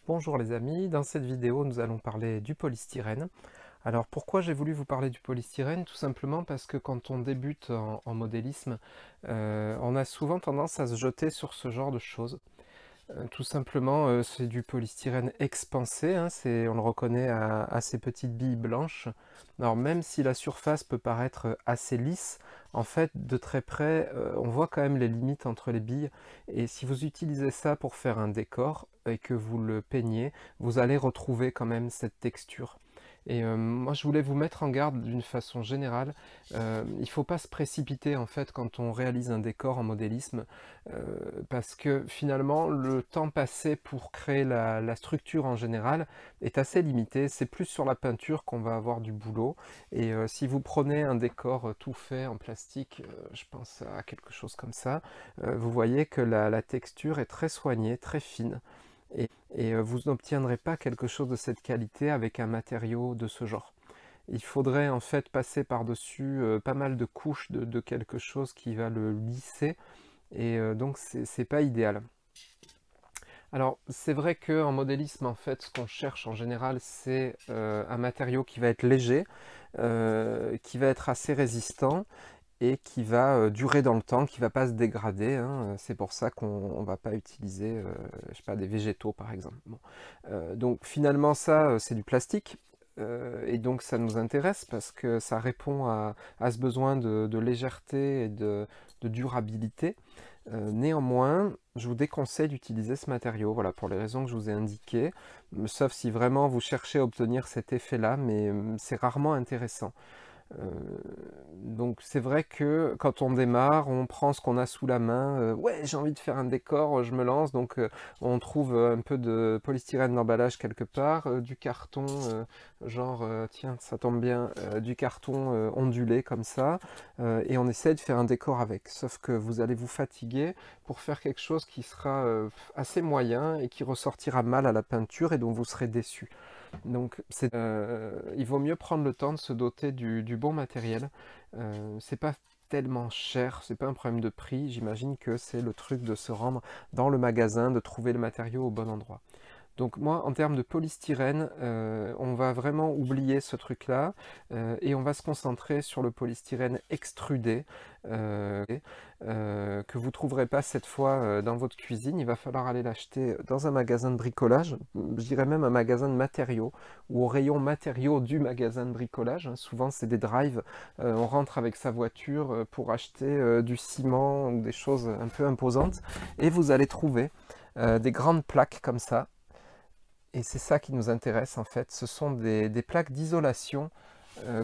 Bonjour les amis, dans cette vidéo nous allons parler du polystyrène. Alors pourquoi j'ai voulu vous parler du polystyrène? Tout simplement parce que quand on débute en modélisme, on a souvent tendance à se jeter sur ce genre de choses. Tout simplement, c'est du polystyrène expansé, hein, on le reconnaît à ces petites billes blanches. Alors même si la surface peut paraître assez lisse, en fait, de très près, on voit quand même les limites entre les billes. Et si vous utilisez ça pour faire un décor et que vous le peignez, vous allez retrouver quand même cette texture. Et moi, je voulais vous mettre en garde d'une façon générale. Il ne faut pas se précipiter en fait quand on réalise un décor en modélisme. Parce que finalement, le temps passé pour créer la structure en général est assez limité. C'est plus sur la peinture qu'on va avoir du boulot. Et si vous prenez un décor tout fait en plastique, je pense à quelque chose comme ça, vous voyez que la texture est très soignée, très fine. Et vous n'obtiendrez pas quelque chose de cette qualité avec un matériau de ce genre. Il faudrait en fait passer par-dessus pas mal de couches de quelque chose qui va le lisser et donc c'est pas idéal. Alors c'est vrai qu'en modélisme en fait ce qu'on cherche en général c'est un matériau qui va être léger, qui va être assez résistant et qui va durer dans le temps, qui ne va pas se dégrader, hein. C'est pour ça qu'on ne va pas utiliser je sais pas, des végétaux par exemple. Bon. Donc finalement ça c'est du plastique. Et donc ça nous intéresse parce que ça répond à ce besoin de légèreté et de durabilité. Néanmoins, je vous déconseille d'utiliser ce matériau, voilà, pour les raisons que je vous ai indiquées, sauf si vraiment vous cherchez à obtenir cet effet-là, mais c'est rarement intéressant. Euh, donc c'est vrai que quand on démarre, on prend ce qu'on a sous la main. Ouais, j'ai envie de faire un décor, je me lance. Donc on trouve un peu de polystyrène d'emballage quelque part, du carton, genre, tiens, ça tombe bien, du carton ondulé comme ça. Et on essaie de faire un décor avec. Sauf que vous allez vous fatiguer pour faire quelque chose qui sera assez moyen et qui ressortira mal à la peinture et dont vous serez déçu. Donc il vaut mieux prendre le temps de se doter du bon matériel. C'est pas tellement cher, c'est pas un problème de prix, j'imagine que c'est le truc de se rendre dans le magasin, de trouver le matériau au bon endroit. Donc moi, en termes de polystyrène, on va vraiment oublier ce truc-là et on va se concentrer sur le polystyrène extrudé que vous ne trouverez pas cette fois dans votre cuisine. Il va falloir aller l'acheter dans un magasin de bricolage, je dirais même un magasin de matériaux ou au rayon matériaux du magasin de bricolage. Hein. Souvent, c'est des drives. On rentre avec sa voiture pour acheter du ciment ou des choses un peu imposantes et vous allez trouver des grandes plaques comme ça. Et c'est ça qui nous intéresse en fait, ce sont des plaques d'isolation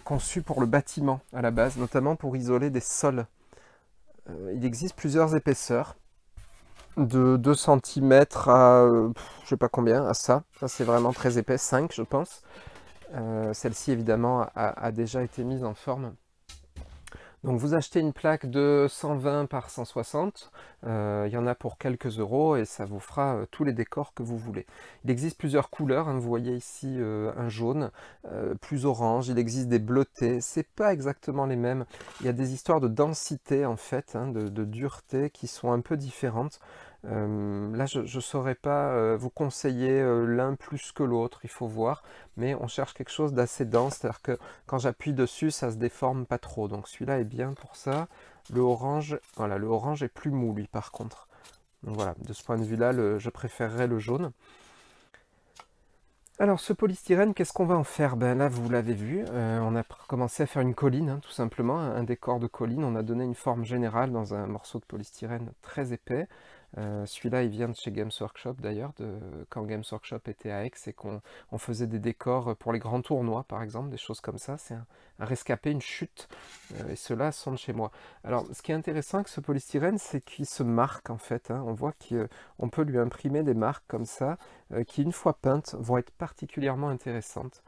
conçues pour le bâtiment à la base, notamment pour isoler des sols. Il existe plusieurs épaisseurs, de 2 cm à je sais pas combien, à ça. Ça c'est vraiment très épais, 5 je pense. Celle-ci évidemment a déjà été mise en forme. Donc vous achetez une plaque de 120 par 160, il y en a pour quelques euros et ça vous fera tous les décors que vous voulez. Il existe plusieurs couleurs, hein, vous voyez ici un jaune, plus orange, il existe des bleutés, c'est pas exactement les mêmes. Il y a des histoires de densité en fait, hein, de dureté qui sont un peu différentes. Là je ne saurais pas vous conseiller l'un plus que l'autre, il faut voir, mais on cherche quelque chose d'assez dense, c'est-à-dire que quand j'appuie dessus, ça se déforme pas trop. Donc celui-là est bien pour ça. Le orange, voilà, le orange est plus mou lui par contre. Donc voilà, de ce point de vue-là, je préférerais le jaune. Alors ce polystyrène, qu'est-ce qu'on va en faire? Ben là, vous l'avez vu, on a commencé à faire une colline, hein, tout simplement, un décor de colline. On a donné une forme générale dans un morceau de polystyrène très épais. Celui-là, il vient de chez Games Workshop d'ailleurs, quand Games Workshop était à Aix et qu'on faisait des décors pour les grands tournois, par exemple, des choses comme ça. C'est un rescapé, une chute, et ceux-là sont de chez moi. Alors, ce qui est intéressant avec ce polystyrène, c'est qu'il se marque en fait. Hein. On voit qu'on peut lui imprimer des marques comme ça, qui une fois peintes vont être particulièrement intéressantes.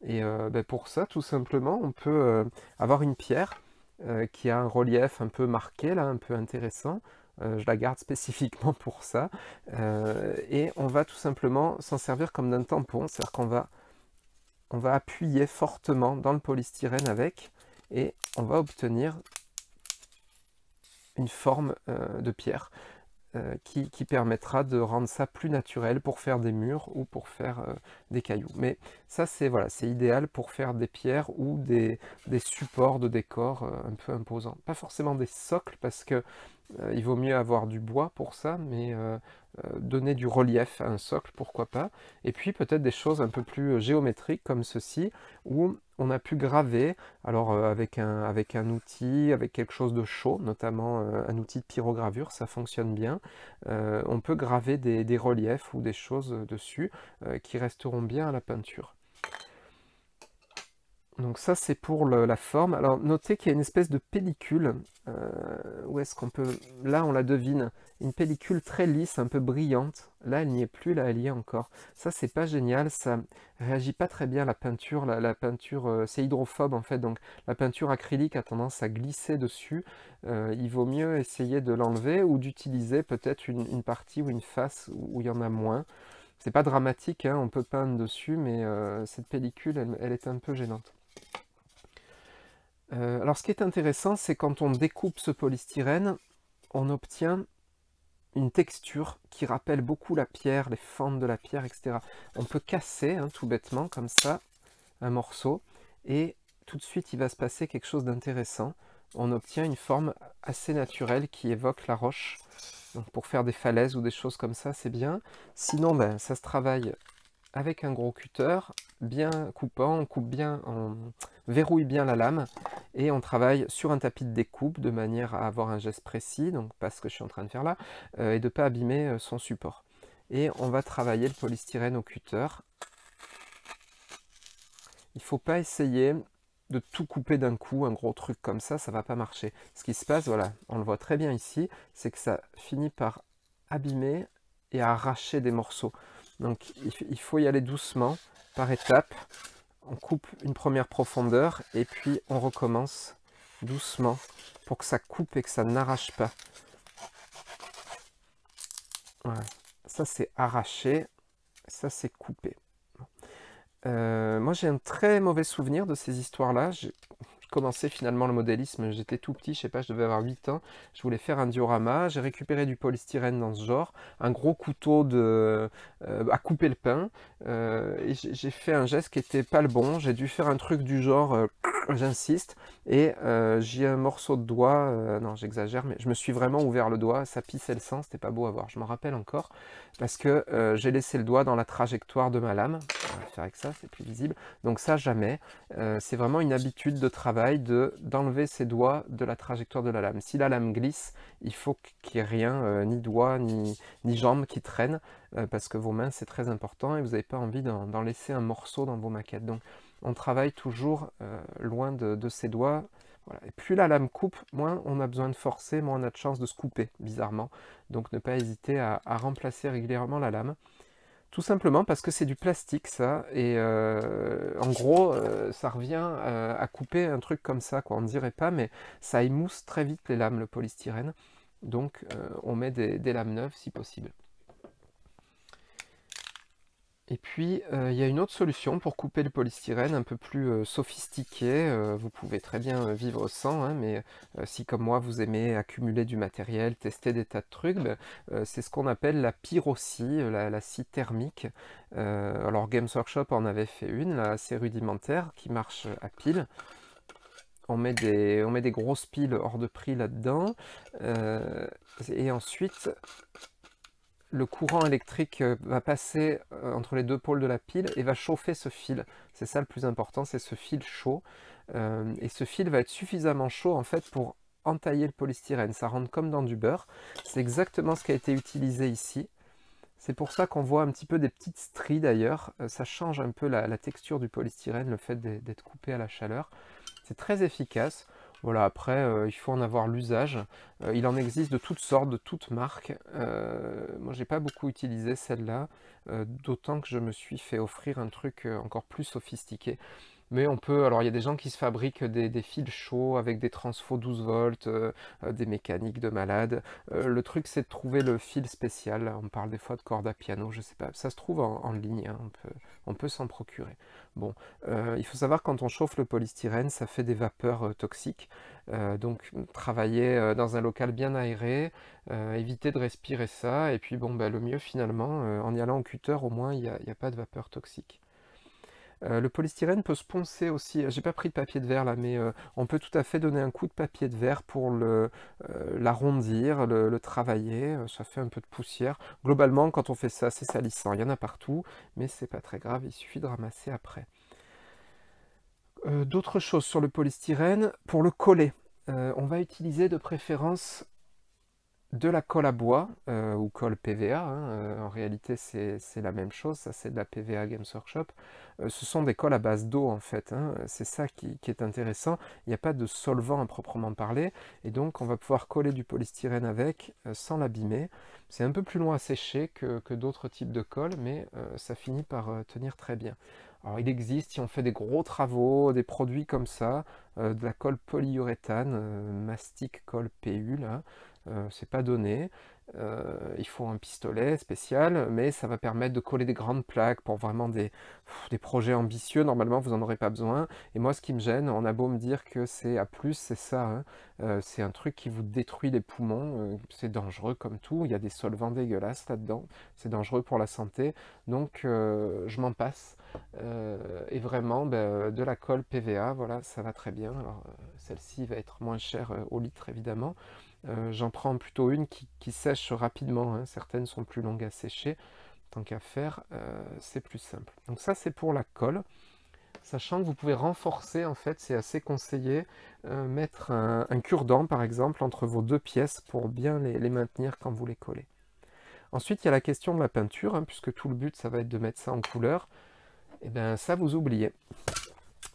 Et ben pour ça, tout simplement, on peut avoir une pierre qui a un relief un peu marqué, là, un peu intéressant. Je la garde spécifiquement pour ça. Et on va tout simplement s'en servir comme d'un tampon, c'est-à-dire on va appuyer fortement dans le polystyrène avec, et on va obtenir une forme de pierre. qui permettra de rendre ça plus naturel pour faire des murs ou pour faire des cailloux. Mais ça, c'est voilà, c'est idéal pour faire des pierres ou des supports de décor un peu imposants. Pas forcément des socles, parce que il vaut mieux avoir du bois pour ça, mais donner du relief à un socle, pourquoi pas. Et puis peut-être des choses un peu plus géométriques comme ceci, où on a pu graver, alors avec un outil, avec quelque chose de chaud, notamment un outil de pyrogravure, ça fonctionne bien. On peut graver des reliefs ou des choses dessus qui resteront bien à la peinture. Donc ça, c'est pour la forme. Alors notez qu'il y a une espèce de pellicule. Où est-ce qu'on peut... Là, on la devine. Une pellicule très lisse, un peu brillante. Là, elle n'y est plus, là, elle y est encore. Ça, c'est pas génial. Ça réagit pas très bien à la peinture. La peinture, c'est hydrophobe, en fait. Donc la peinture acrylique a tendance à glisser dessus. Il vaut mieux essayer de l'enlever ou d'utiliser peut-être une partie ou une face où il y en a moins. C'est pas dramatique, hein, on peut peindre dessus, mais cette pellicule, elle est un peu gênante. Alors ce qui est intéressant, c'est quand on découpe ce polystyrène, on obtient une texture qui rappelle beaucoup la pierre, les fentes de la pierre, etc. On peut casser, hein, tout bêtement, comme ça, un morceau, et tout de suite il va se passer quelque chose d'intéressant. On obtient une forme assez naturelle qui évoque la roche. Donc pour faire des falaises ou des choses comme ça, c'est bien. Sinon, ben, ça se travaille avec un gros cutter, bien coupant, on coupe bien, on verrouille bien la lame et on travaille sur un tapis de découpe de manière à avoir un geste précis, donc pas ce que je suis en train de faire là, et de ne pas abîmer son support. Et on va travailler le polystyrène au cutter. Il ne faut pas essayer de tout couper d'un coup, un gros truc comme ça va pas marcher. Ce qui se passe, voilà, on le voit très bien ici, c'est que ça finit par abîmer et arracher des morceaux. Donc il faut y aller doucement, par étapes. On coupe une première profondeur et puis on recommence doucement pour que ça coupe et que ça n'arrache pas. Voilà. Ça c'est arraché, ça c'est coupé. Moi j'ai un très mauvais souvenir de ces histoires-là. J'ai commencé finalement le modélisme, j'étais tout petit, je sais pas, je devais avoir 8 ans. Je voulais faire un diorama, j'ai récupéré du polystyrène dans ce genre, un gros couteau à couper le pain, et j'ai fait un geste qui était pas le bon. J'ai dû faire un truc du genre, j'insiste, et j'ai un morceau de doigt, non j'exagère, mais je me suis vraiment ouvert le doigt, ça pissait le sang, c'était pas beau à voir, je m'en rappelle encore, parce que j'ai laissé le doigt dans la trajectoire de ma lame. On va faire avec ça, c'est plus visible. Donc ça, jamais. C'est vraiment une habitude de travail d'enlever ses doigts de la trajectoire de la lame. Si la lame glisse, il faut qu'il n'y ait rien, ni doigts, ni jambes qui traînent, parce que vos mains, c'est très important et vous n'avez pas envie d'en laisser un morceau dans vos maquettes. Donc on travaille toujours loin de ses doigts. Voilà. Et plus la lame coupe, moins on a besoin de forcer, moins on a de chance de se couper, bizarrement. Donc ne pas hésiter à remplacer régulièrement la lame. Tout simplement parce que c'est du plastique ça, et en gros ça revient à couper un truc comme ça, quoi. On ne dirait pas, mais ça émousse très vite les lames, le polystyrène. Donc on met des lames neuves si possible. Et puis, il y a une autre solution pour couper le polystyrène un peu plus sophistiquée. Vous pouvez très bien vivre sans, hein, mais si comme moi vous aimez accumuler du matériel, tester des tas de trucs, ben, c'est ce qu'on appelle la pyroscie, la scie thermique. Alors Games Workshop en avait fait une, là, assez rudimentaire, qui marche à pile. On met des grosses piles hors de prix là-dedans. Et ensuite, le courant électrique va passer entre les deux pôles de la pile et va chauffer ce fil. C'est ça le plus important, c'est ce fil chaud. Et ce fil va être suffisamment chaud en fait pour entailler le polystyrène. Ça rentre comme dans du beurre. C'est exactement ce qui a été utilisé ici. C'est pour ça qu'on voit un petit peu des petites stries d'ailleurs. Ça change un peu la texture du polystyrène, le fait d'être coupé à la chaleur. C'est très efficace. Voilà, après, il faut en avoir l'usage. Il en existe de toutes sortes, de toutes marques. Moi, j'ai pas beaucoup utilisé celle-là, d'autant que je me suis fait offrir un truc encore plus sophistiqué. Mais on peut, alors il y a des gens qui se fabriquent des fils chauds avec des transfos 12 volts, des mécaniques de malade. Le truc c'est de trouver le fil spécial. On parle des fois de corde à piano, je sais pas. Ça se trouve en ligne, hein, on peut s'en procurer. Bon, il faut savoir quand on chauffe le polystyrène, ça fait des vapeurs toxiques. Donc travailler dans un local bien aéré, éviter de respirer ça. Et puis bon, bah, le mieux finalement, en y allant au cutter, au moins il n'y a pas de vapeur toxique. Le polystyrène peut se poncer aussi. J'ai pas pris de papier de verre là, mais on peut tout à fait donner un coup de papier de verre pour l'arrondir, le travailler. Ça fait un peu de poussière. Globalement, quand on fait ça, c'est salissant. Il y en a partout, mais c'est pas très grave. Il suffit de ramasser après. D'autres choses sur le polystyrène, pour le coller, on va utiliser de préférence de la colle à bois ou colle PVA, hein, en réalité c'est la même chose, ça c'est de la PVA Games Workshop. Ce sont des colles à base d'eau en fait, hein, c'est ça qui est intéressant. Il n'y a pas de solvant à proprement parler, et donc on va pouvoir coller du polystyrène avec sans l'abîmer. C'est un peu plus long à sécher que d'autres types de colle, mais ça finit par tenir très bien. Alors il existe, si on fait des gros travaux, des produits comme ça, de la colle polyuréthane, mastic colle PU là, c'est pas donné. Il faut un pistolet spécial, mais ça va permettre de coller des grandes plaques pour vraiment des projets ambitieux. Normalement, vous n'en aurez pas besoin. Et moi, ce qui me gêne, on a beau me dire que c'est à plus, c'est ça, hein. C'est un truc qui vous détruit les poumons. C'est dangereux comme tout. Il y a des solvants dégueulasses là-dedans. C'est dangereux pour la santé. Donc, je m'en passe. Et vraiment, ben, de la colle PVA, voilà, ça va très bien. Alors, celle-ci va être moins chère au litre, évidemment. J'en prends plutôt une qui sèche rapidement, hein. Certaines sont plus longues à sécher. Tant qu'à faire, c'est plus simple. Donc ça, c'est pour la colle. Sachant que vous pouvez renforcer, en fait, c'est assez conseillé, mettre un cure-dent, par exemple, entre vos deux pièces pour bien les maintenir quand vous les collez. Ensuite, il y a la question de la peinture, hein, puisque tout le but, ça va être de mettre ça en couleur. Et bien, ça, vous oubliez.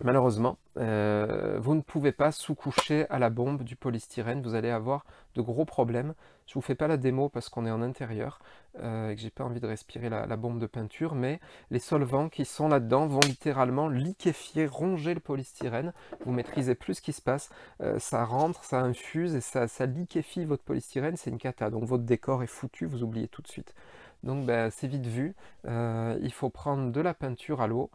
Malheureusement, vous ne pouvez pas sous-coucher à la bombe du polystyrène, vous allez avoir de gros problèmes. Je ne vous fais pas la démo parce qu'on est en intérieur et que j'ai pas envie de respirer la bombe de peinture, mais les solvants qui sont là-dedans vont littéralement liquéfier, ronger le polystyrène. Vous maîtrisez plus ce qui se passe, ça rentre, ça infuse et ça liquéfie votre polystyrène, c'est une cata. Donc votre décor est foutu, vous oubliez tout de suite. Donc ben, c'est vite vu, il faut prendre de la peinture à l'eau.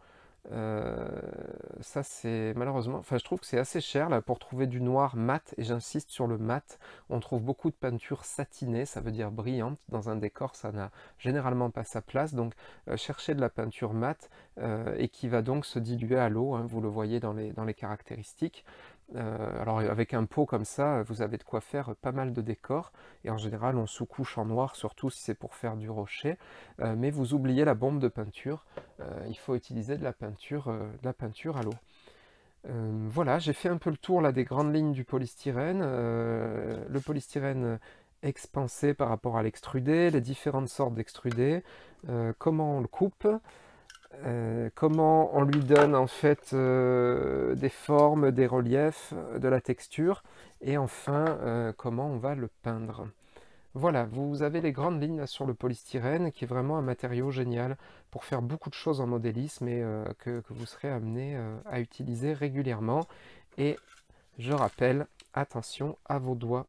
Ça c'est malheureusement, enfin je trouve que c'est assez cher là pour trouver du noir mat, et j'insiste sur le mat. On trouve beaucoup de peinture satinée, ça veut dire brillante. Dans un décor ça n'a généralement pas sa place, donc cherchez de la peinture mat et qui va donc se diluer à l'eau, hein, vous le voyez dans les caractéristiques. Alors avec un pot comme ça, vous avez de quoi faire pas mal de décors, et en général on sous-couche en noir, surtout si c'est pour faire du rocher, mais vous oubliez la bombe de peinture, il faut utiliser de la peinture à l'eau. Voilà, j'ai fait un peu le tour là des grandes lignes du polystyrène, le polystyrène expansé par rapport à l'extrudé, les différentes sortes d'extrudés, comment on le coupe, comment on lui donne en fait des formes, des reliefs, de la texture, et enfin comment on va le peindre. Voilà, vous avez les grandes lignes là, sur le polystyrène, qui est vraiment un matériau génial pour faire beaucoup de choses en modélisme et que vous serez amené à utiliser régulièrement. Et je rappelle, attention à vos doigts.